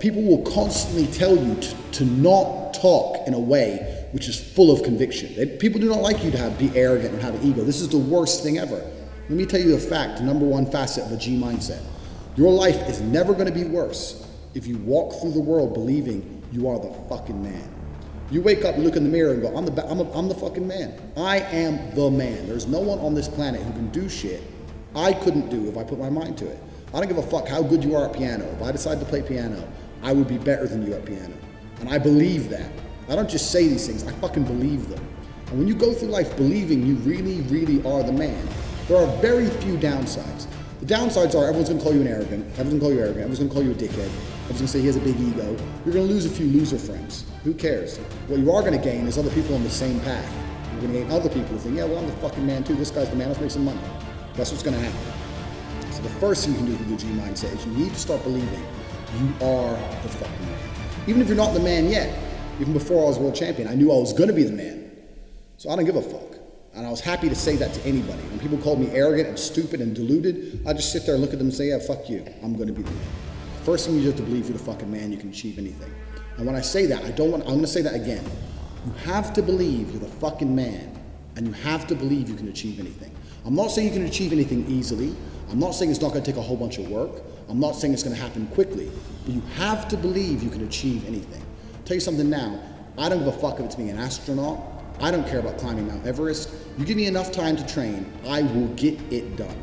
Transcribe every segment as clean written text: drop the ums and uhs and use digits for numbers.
people will constantly tell you to not talk in a way which is full of conviction. People do not like you to be arrogant and have an ego. This is the worst thing ever. Let me tell you a fact, the number one facet of a G mindset. Your life is never going to be worse if you walk through the world believing you are the fucking man. You wake up, you look in the mirror and go, I'm the fucking man. I am the man. There's no one on this planet who can do shit I couldn't do if I put my mind to it. I don't give a fuck how good you are at piano. If I decide to play piano, I would be better than you at piano. And I believe that. I don't just say these things, I fucking believe them. And when you go through life believing you really, really are the man, there are very few downsides. The downsides are everyone's gonna call you everyone's gonna call you a dickhead, everyone's gonna say he has a big ego. You're gonna lose a few loser friends. Who cares? What you are gonna gain is other people on the same path. You're gonna gain other people who think, yeah, well, I'm the fucking man too. This guy's the man, let's make some money. That's what's gonna happen. So the first thing you can do with the G mindset is you need to start believing you are the fucking man. Even if you're not the man yet, even before I was world champion, I knew I was gonna be the man. So I don't give a fuck. And I was happy to say that to anybody. When people called me arrogant and stupid and deluded, I just sit there and look at them and say, yeah, fuck you. I'm gonna be the man. First thing you have to believe you're the fucking man, you can achieve anything. And when I say that, I'm gonna say that again. You have to believe you're the fucking man, and you have to believe you can achieve anything. I'm not saying you can achieve anything easily. I'm not saying it's not gonna take a whole bunch of work. I'm not saying it's gonna happen quickly, but you have to believe you can achieve anything. I'll tell you something now, I don't give a fuck if it's being an astronaut. I don't care about climbing Mount Everest. You give me enough time to train, I will get it done.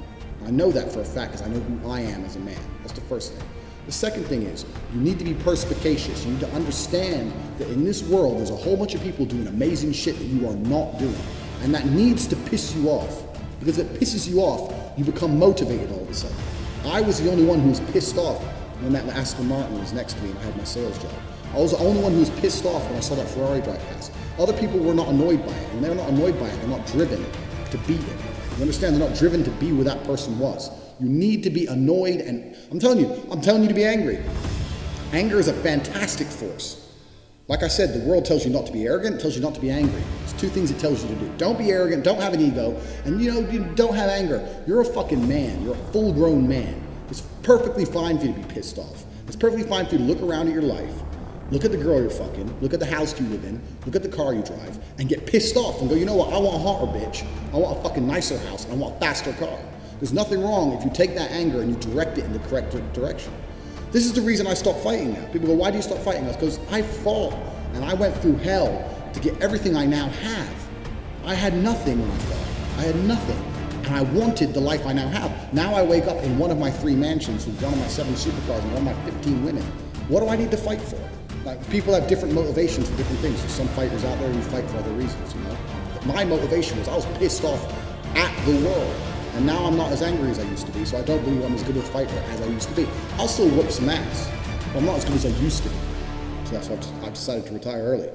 I know that for a fact because I know who I am as a man. That's the first thing. The second thing is, you need to be perspicacious. You need to understand that in this world, there's a whole bunch of people doing amazing shit that you are not doing. And that needs to piss you off. Because if it pisses you off, you become motivated all of a sudden. I was the only one who was pissed off when that Aston Martin was next to me and I had my sales job. I was the only one who was pissed off when I saw that Ferrari drive past. Other people were not annoyed by it, and they're not annoyed by it, they're not driven to beat it. You understand, they're not driven to be where that person was. You need to be annoyed, and I'm telling you to be angry. Anger is a fantastic force. Like I said, the world tells you not to be arrogant, it tells you not to be angry. It's two things it tells you to do. Don't be arrogant, don't have an ego, and you don't have anger. You're a fucking man, you're a full-grown man. It's perfectly fine for you to be pissed off. It's perfectly fine for you to look around at your life, look at the girl you're fucking, look at the house you live in, look at the car you drive, and get pissed off and go, you know what, I want a hotter bitch, I want a fucking nicer house, and I want a faster car. There's nothing wrong if you take that anger and you direct it in the correct direction. This is the reason I stopped fighting now. People go, why do you stop fighting? That's because I fought and I went through hell to get everything I now have. I had nothing when I fought. I had nothing. And I wanted the life I now have. Now I wake up in one of my 3 mansions with one of my 7 supercars and one of my 15 women. What do I need to fight for? Like, people have different motivations for different things. There's some fighters out there who fight for other reasons, you know? But my motivation was I was pissed off at the world. And now I'm not as angry as I used to be, so I don't believe I'm as good a fighter as I used to be. I'll still whoop some ass, but I'm not as good as I used to be. So that's why I've decided to retire early.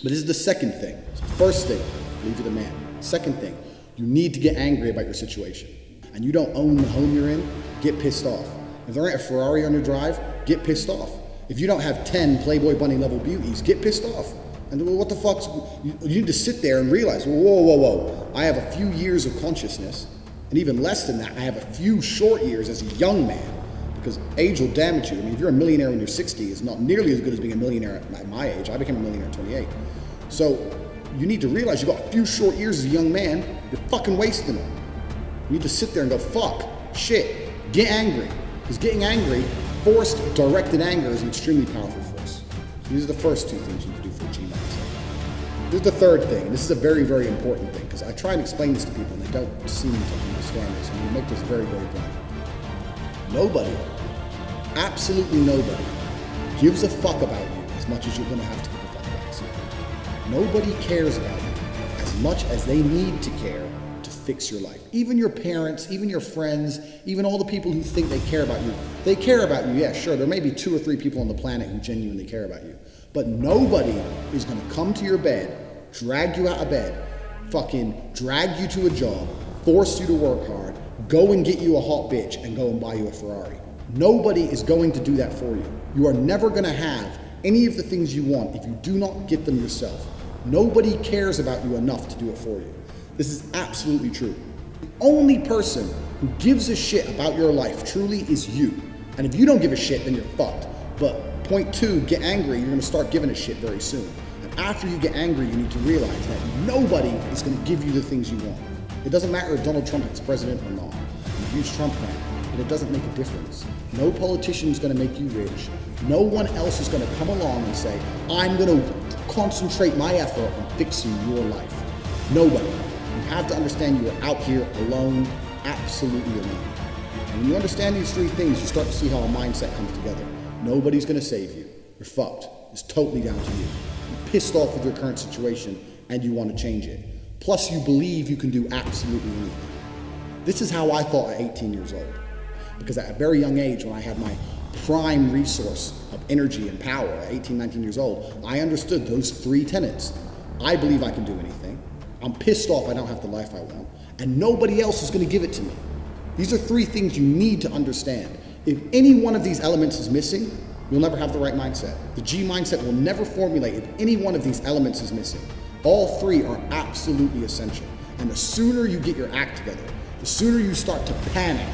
But this is the second thing. So first thing, believe you're the man. Second thing, you need to get angry about your situation. And you don't own the home you're in, get pissed off. If there ain't a Ferrari on your drive, get pissed off. If you don't have 10 Playboy Bunny level beauties, get pissed off. And what the fuck's, you need to sit there and realize, whoa. I have a few years of consciousness, and even less than that, I have a few short years as a young man, because age will damage you. I mean, if you're a millionaire when you're 60, it's not nearly as good as being a millionaire at my age. I became a millionaire at 28. So you need to realize you've got a few short years as a young man, you're fucking wasting them. You need to sit there and go, fuck, shit, get angry. Because getting angry, forced, directed anger is an extremely powerful force. So these are the first 2 things you need to do for a G mindset. This is the third thing, and this is a very, very important thing, because I try and explain this to people and they don't seem to understand this, and we make this very, very plain. Nobody, absolutely nobody, gives a fuck about you as much as you're going to have to give a fuck about yourself. Nobody cares about you as much as they need to care to fix your life. Even your parents, even your friends, even all the people who think they care about you. They care about you, yeah, sure. There may be 2 or 3 people on the planet who genuinely care about you. But nobody is going to come to your bed, drag you out of bed, fucking drag you to a job, force you to work hard, go and get you a hot bitch and go and buy you a Ferrari. Nobody is going to do that for you. You are never going to have any of the things you want if you do not get them yourself. Nobody cares about you enough to do it for you. This is absolutely true. The only person who gives a shit about your life truly is you. And if you don't give a shit, then you're fucked. But Point two, get angry. You're going to start giving a shit very soon. And after you get angry, you need to realize that nobody is going to give you the things you want. It doesn't matter if Donald Trump is president or not. I'm a huge Trump fan, but it doesn't make a difference. No politician is going to make you rich. No one else is going to come along and say, I'm going to concentrate my effort on fixing your life. Nobody. You have to understand you are out here alone, absolutely alone. And when you understand these three things, you start to see how a mindset comes together. Nobody's going to save you. You're fucked. It's totally down to you. You're pissed off with your current situation and you want to change it. Plus, you believe you can do absolutely anything. This is how I thought at 18 years old. Because at a very young age, when I had my prime resource of energy and power at 18, 19 years old, I understood those three tenets. I believe I can do anything. I'm pissed off I don't have the life I want. And nobody else is going to give it to me. These are three things you need to understand. If any one of these elements is missing, you'll never have the right mindset. The G mindset will never formulate if any one of these elements is missing. All three are absolutely essential. And the sooner you get your act together, the sooner you start to panic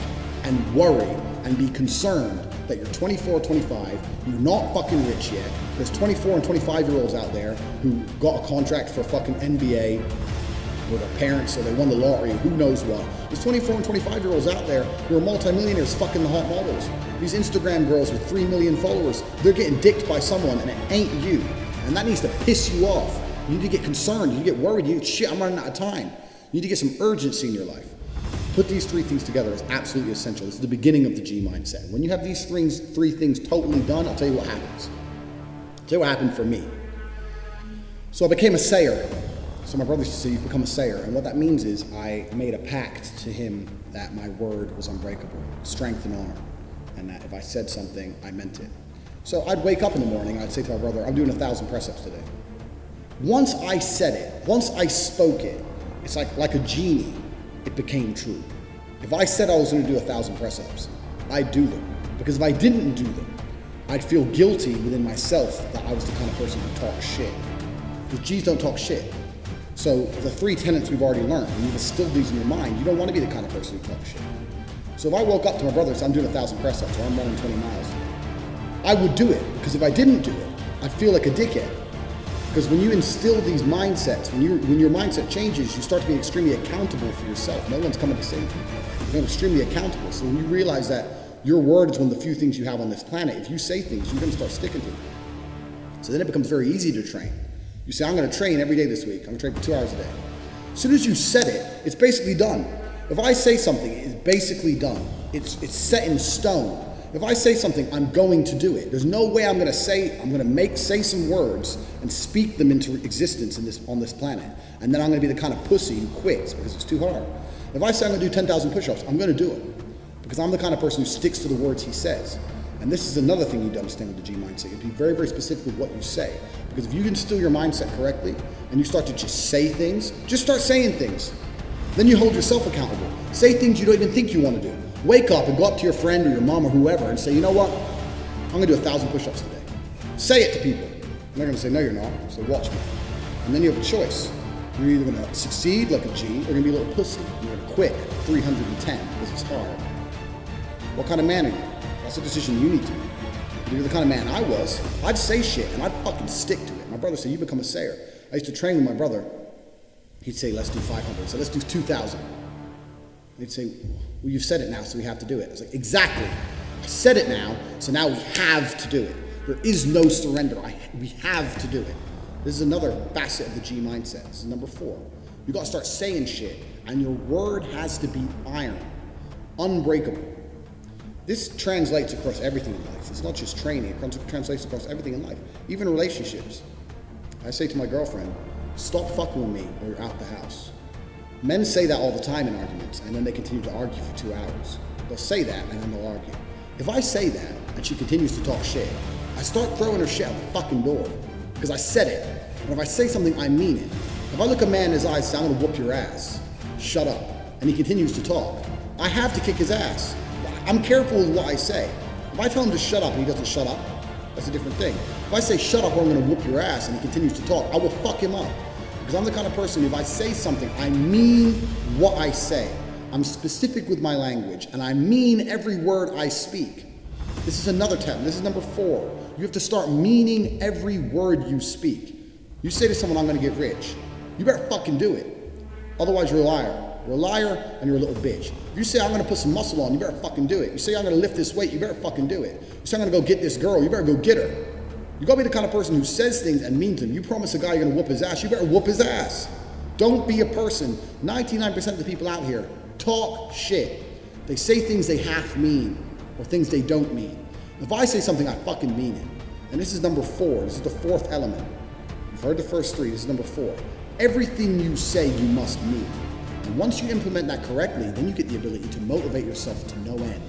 and worry and be concerned that you're 24, 25, you're not fucking rich yet. There's 24 and 25-year-olds out there who got a contract for fucking NBA with their parents, so they won the lottery, who knows what. There's 24 and 25-year-olds out there who are multimillionaires fucking the hot models. These Instagram girls with 3 million followers, they're getting dicked by someone and it ain't you. And that needs to piss you off. You need to get concerned, you need to get worried, shit, I'm running out of time. You need to get some urgency in your life. Put these three things together is absolutely essential. This is the beginning of the G mindset. When you have these three things totally done, I'll tell you what happens. I'll tell you what happened for me. So I became a sayer. So my brother used to say, you've become a sayer. And what that means is I made a pact to him that my word was unbreakable, strength and honor. And that if I said something, I meant it. So I'd wake up in the morning and I'd say to my brother, I'm doing 1,000 press-ups today. Once I said it, once I spoke it, it's like a genie. It became true. If I said I was going to do 1,000 press-ups, I'd do them. Because if I didn't do them, I'd feel guilty within myself that I was the kind of person who talks shit. Because G's don't talk shit. So the three tenets we've already learned, and you've instilled these in your mind, you don't want to be the kind of person who talks shit. So if I woke up to my brother and said, I'm doing 1,000 press-ups, or I'm running 20 miles, I would do it. Because if I didn't do it, I'd feel like a dickhead. Because when you instill these mindsets, when your mindset changes, you start to be extremely accountable for yourself. No one's coming to save you. You're extremely accountable. So when you realize that your word is one of the few things you have on this planet, if you say things, you're going to start sticking to them. So then it becomes very easy to train. You say, I'm going to train every day this week. I'm going to train for 2 hours a day. As soon as you said it, it's basically done. If I say something, it's basically done. It's set in stone. If I say something, I'm going to do it. There's no way I'm going to say some words and speak them into existence on this planet. And then I'm going to be the kind of pussy who quits because it's too hard. If I say I'm going to do 10,000 push-ups, I'm going to do it. Because I'm the kind of person who sticks to the words he says. And this is another thing you need to understand with the G mindset. You have to be very, very specific with what you say. Because if you instill your mindset correctly and you start to just say things, just start saying things. Then you hold yourself accountable. Say things you don't even think you want to do. Wake up and go up to your friend or your mom or whoever and say, you know what? I'm going to do 1,000 push-ups today. Say it to people. And they're going to say, no, you're not. So watch me. And then you have a choice. You're either going to succeed like a G or you're going to be a little pussy. You're going to quit at 310 because it's hard. What kind of man are you? That's a decision you need to make. If you're the kind of man I was, I'd say shit and I'd fucking stick to it. My brother said, you become a sayer. I used to train with my brother. He'd say, let's do 500. So let's do 2,000. He'd say, well, you've said it now, so we have to do it. I was like, exactly. I said it now, so now we have to do it. There is no surrender. We have to do it. This is another facet of the G mindset. This is number 4. You got to start saying shit, and your word has to be iron, unbreakable. This translates across everything in life. It's not just training. It translates across everything in life, even relationships. I say to my girlfriend, stop fucking with me or you're out the house. Men say that all the time in arguments, and then they continue to argue for 2 hours. They'll say that, and then they'll argue. If I say that, and she continues to talk shit, I start throwing her shit out the fucking door, because I said it. And if I say something, I mean it. If I look a man in his eyes and say, I'm gonna whoop your ass, shut up, and he continues to talk, I have to kick his ass. I'm careful with what I say. If I tell him to shut up and he doesn't shut up, that's a different thing. If I say shut up or I'm gonna whoop your ass and he continues to talk, I will fuck him up. Because I'm the kind of person, if I say something, I mean what I say. I'm specific with my language, and I mean every word I speak. This is another tip. This is number 4. You have to start meaning every word you speak. You say to someone, I'm going to get rich. You better fucking do it. Otherwise, you're a liar. You're a liar and you're a little bitch. If you say, I'm going to put some muscle on, you better fucking do it. You say, I'm going to lift this weight, you better fucking do it. You say, I'm going to go get this girl, you better go get her. You got to be the kind of person who says things and means them. You promise a guy you're going to whoop his ass, you better whoop his ass. Don't be a person. 99% of the people out here talk shit. They say things they half mean or things they don't mean. If I say something, I fucking mean it. And this is number 4. This is the 4th element. You've heard the first 3. This is number 4. Everything you say, you must mean. And once you implement that correctly, then you get the ability to motivate yourself to no end.